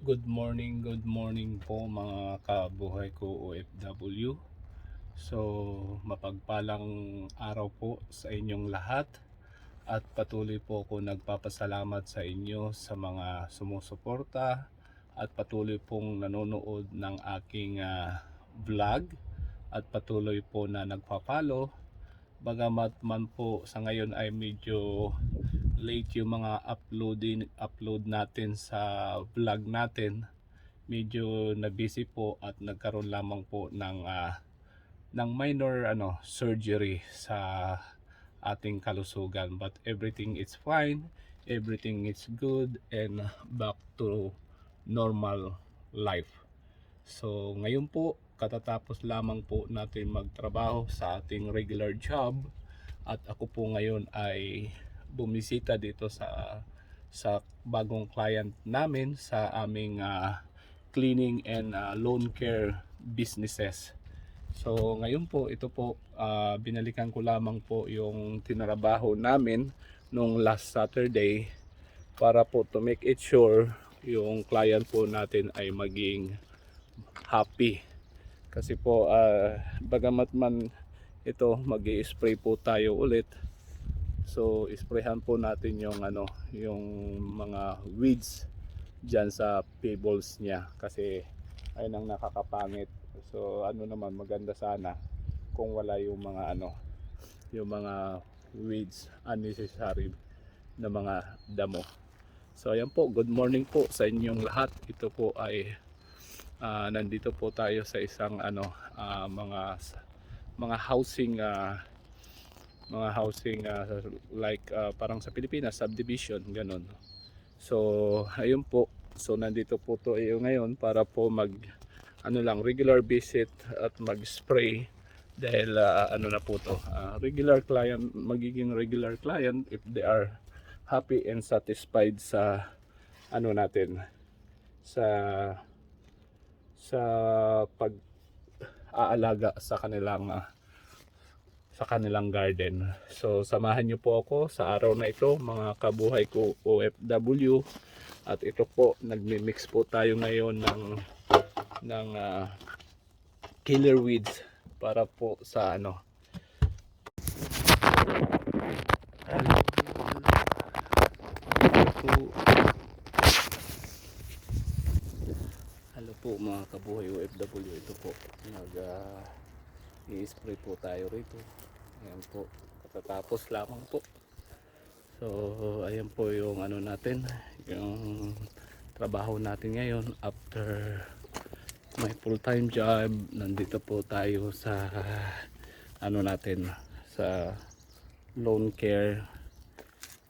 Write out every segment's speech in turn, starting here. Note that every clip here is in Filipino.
Good morning po mga kabuhay ko OFW. So, mapagpalang araw po sa inyong lahat at patuloy po ako nagpapasalamat sa inyo sa mga sumusuporta at patuloy pong nanonood ng aking vlog at patuloy po na nagpapalo. Bagamat man po sa ngayon ay medyo late yung mga upload natin sa vlog natin, medyo na busy po at nagkaroon lamang po ng minor surgery sa ating kalusugan, but everything is fine, everything is good and back to normal life. So ngayon po katatapos lamang po natin magtrabaho sa ating regular job at ako po ngayon ay bumisita dito sa bagong client namin sa aming cleaning and lawn care businesses. So ngayon po ito po binalikan ko lamang po yung tinrabaho namin nung last Saturday para po to make it sure yung client po natin ay maging happy. Kasi po bagamat man ito magi-spray po tayo ulit. So isprayhan po natin yung yung mga weeds diyan sa pebbles niya kasi ayun ang nakakapangit. So naman maganda sana kung wala yung mga yung mga weeds, unnecessary na mga damo. So ayan po, good morning po sa inyong lahat. Ito po ay nandito po tayo sa isang mga housing like parang sa Pilipinas subdivision ganon. So ayun po, so nandito po to ngayon para po mag regular visit at mag spray dahil na po to regular client, magiging regular client if they are happy and satisfied sa natin sa pag-aalaga sa kanilang garden. So samahan niyo po ako sa araw na ito mga kabuhay ko OFW, at ito po nagmi-mix po tayo ngayon ng killer weeds para po sa Hello po mga kabuhay OFW, ito po i-spray po tayo rito. Ayan po, katatapos lamang po. So ayan po yung natin, yung trabaho natin ngayon after my full time job. Nandito po tayo sa natin sa lawn care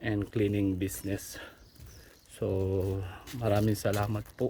and cleaning business. So maraming salamat po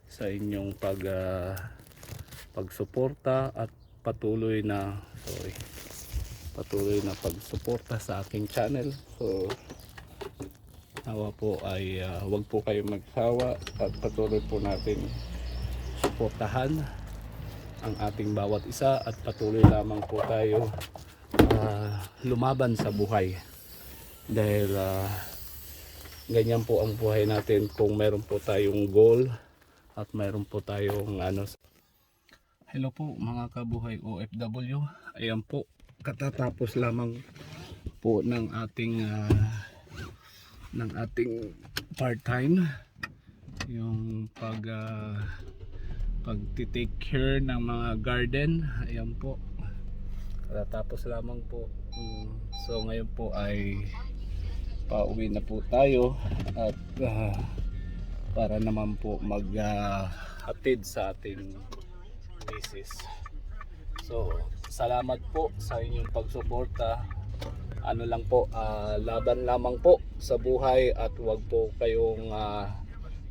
sa inyong pagsuporta at patuloy na pagsuporta sa aking channel. So nawa po ay wag po kayo magsawa at patuloy po natin suportahan ang ating bawat isa at patuloy lamang po tayo lumaban sa buhay dahil ganyan po ang buhay natin kung meron po tayong goal at meron po tayong Hello po mga kabuhay OFW. Ayan po, katatapos lamang po ng ating part-time, yung pag-take care ng mga garden. Ayan po, katatapos lamang po. So ngayon po ay pauwi na po tayo at para naman po maghatid sa ating misis. So salamat po sa inyong pagsuporta. Lang po, laban lamang po sa buhay at wag po kayong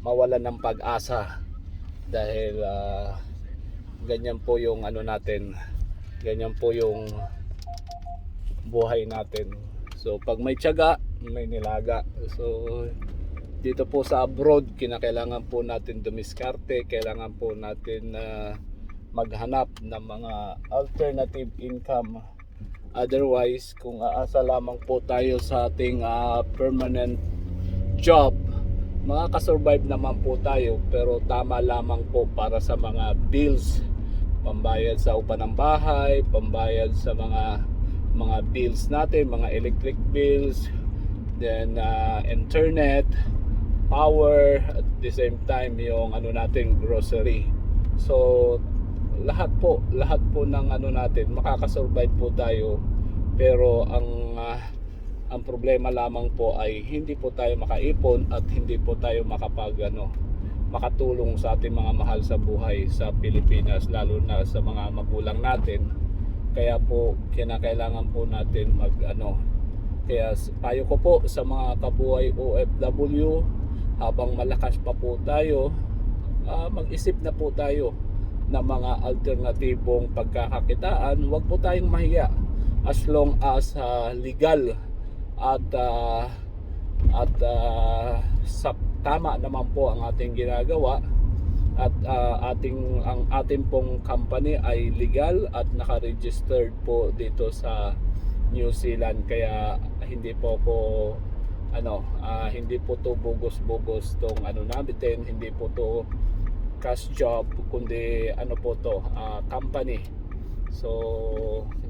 mawalan ng pag-asa dahil ganyan po yung natin, ganyan po yung buhay natin. So pag may tiyaga, may nilaga. So dito po sa abroad, kinakailangan po natin dumiskarte, kailangan po natin maghanap ng mga alternative income. Otherwise, kung aasa lamang po tayo sa ating permanent job makakasurvive naman po tayo, pero tama lamang po para sa mga bills, pambayad sa upa ng bahay, pambayad sa mga bills natin, mga electric bills, then internet, power, at the same time yung ano natin, grocery. So lahat po ng ano natin, makakasurvive po tayo, pero ang problema lamang po ay hindi po tayo makaipon at hindi po tayo makatulong sa ating mga mahal sa buhay sa Pilipinas, lalo na sa mga magulang natin. Kaya po kinakailangan po natin kaya payo ko po sa mga kabuhay OFW, habang malakas pa po tayo, mag-isip na po tayo ng mga alternatibong pagkakakitaan. Huwag po tayong mahiya, as long as legal at sa tama naman po ang ating ginagawa, at ang ating pong company ay legal at naka-registered po dito sa New Zealand. Kaya hindi po to bugos-bugos tong natin, hindi po to cash job, kundi company. So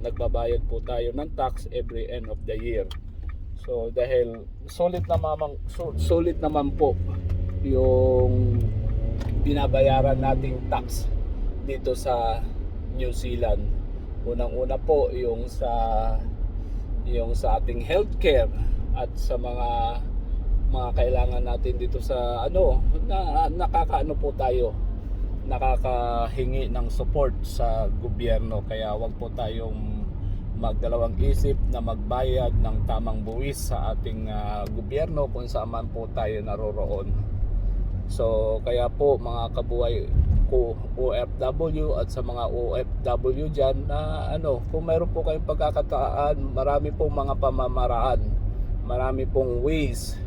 nagbabayad po tayo ng tax every end of the year. So dahil sulit naman po yung binabayaran nating tax dito sa New Zealand. Unang-una po yung sa ating healthcare at sa mga kailangan natin dito sa nakakahingi ng support sa gobyerno. Kaya wag po tayong magdalawang isip na magbayad ng tamang buwis sa ating gobyerno kung saan man po tayo naroroon. So kaya po mga kabuhay ko OFW at sa mga OFW dyan na kung mayroon po kayong pagkakataan, marami pong mga pamamaraan, marami pong ways,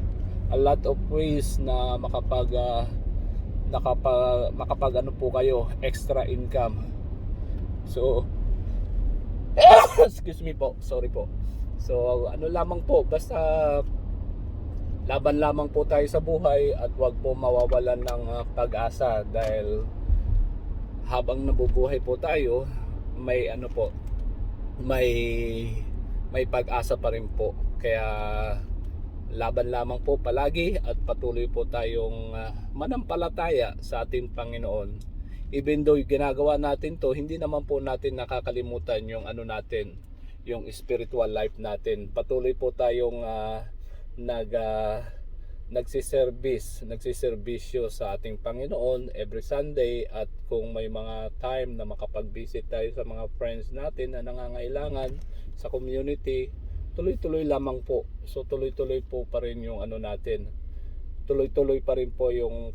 a lot of ways na makapag po kayo extra income. So excuse me po, sorry po. So lamang po, basta laban lamang po tayo sa buhay at wag po mawawalan ng pag-asa, dahil habang nabubuhay po tayo, may may pag-asa pa rin po. Kaya laban lamang po palagi at patuloy po tayong manampalataya sa ating Panginoon. Even though ginagawa natin to, hindi naman po natin nakakalimutan yung yung spiritual life natin. Patuloy po tayong nagsiservisyo sa ating Panginoon every Sunday, at kung may mga time na makapag-visit tayo sa mga friends natin na nangangailangan sa community, tuloy-tuloy lamang po. So tuloy-tuloy po pa rin yung tuloy-tuloy pa rin po yung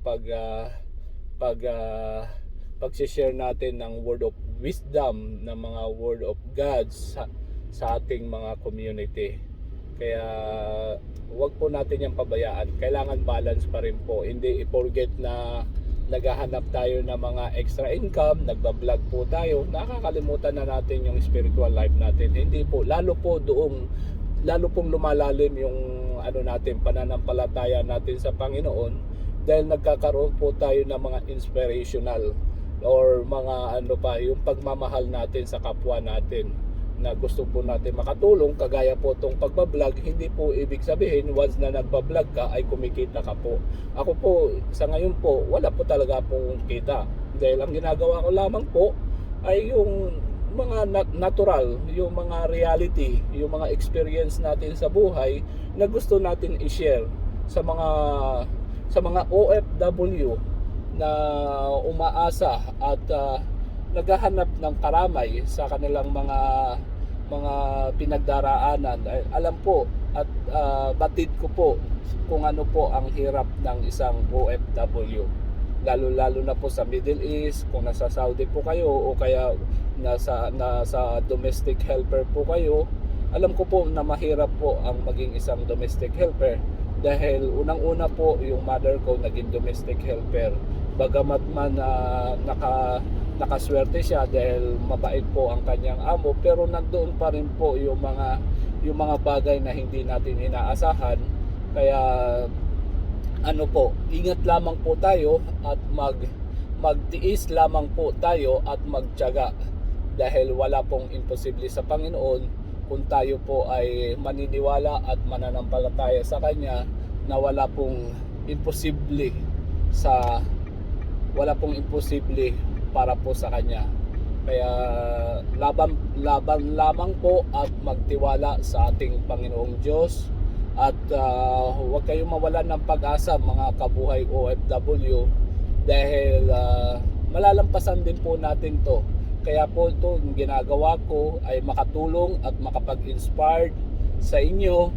pag-share natin ng word of wisdom, ng mga word of God sa ating mga community. Kaya wag po natin yung pabayaan. Kailangan balance pa rin po. Hindi i-forget na naghahanap tayo ng mga extra income, nagba-vlog po tayo, nakakalimutan na natin yung spiritual life natin. Hindi po, lalo pong lumalalim yung pananampalataya natin sa Panginoon, dahil nagkakaroon po tayo ng mga inspirational or mga yung pagmamahal natin sa kapwa natin, na gusto po natin makatulong. Kagaya po itong pagbablog, hindi po ibig sabihin once na nagbablog ka ay kumikita ka po. Ako po sa ngayon po, wala po talaga pong kita, dahil ang ginagawa ko lamang po ay yung mga natural, yung mga reality, yung mga experience natin sa buhay na gusto natin i-share sa mga OFW na umaasa at naghahanap ng karamay sa kanilang mga pinagdaraanan. Alam po at batid ko po kung ano po ang hirap ng isang OFW, lalo na po sa Middle East. Kung nasa Saudi po kayo o kaya nasa domestic helper po kayo, alam ko po na mahirap po ang maging isang domestic helper, dahil unang-una po yung mother ko naging domestic helper. Bagamat man nakaswerte siya dahil mabait po ang kanyang amo, pero nandoon pa rin po yung mga bagay na hindi natin inaasahan. Kaya ano po, ingat lamang po tayo at magtiis lamang po tayo at magtiyaga, dahil wala pong imposible sa Panginoon kung tayo po ay maniniwala at mananampalataya sa Kanya, na wala pong imposible para po sa Kanya. Kaya laban lamang po at magtiwala sa ating Panginoong Diyos, at huwag kayong mawalan ng pag-asa, mga kabuhay OFW, dahil malalampasan din po natin to. Kaya po ito, yung ginagawa ko ay makatulong at makapag-inspire sa inyo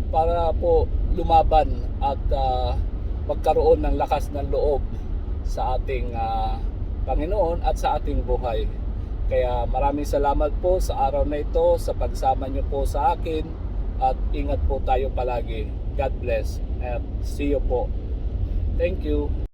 para po lumaban at magkaroon ng lakas ng loob sa ating Panginoon at sa ating buhay. Kaya maraming salamat po sa araw na ito, sa pagsama nyo po sa akin, at ingat po tayo palagi. God bless and see you po. Thank you.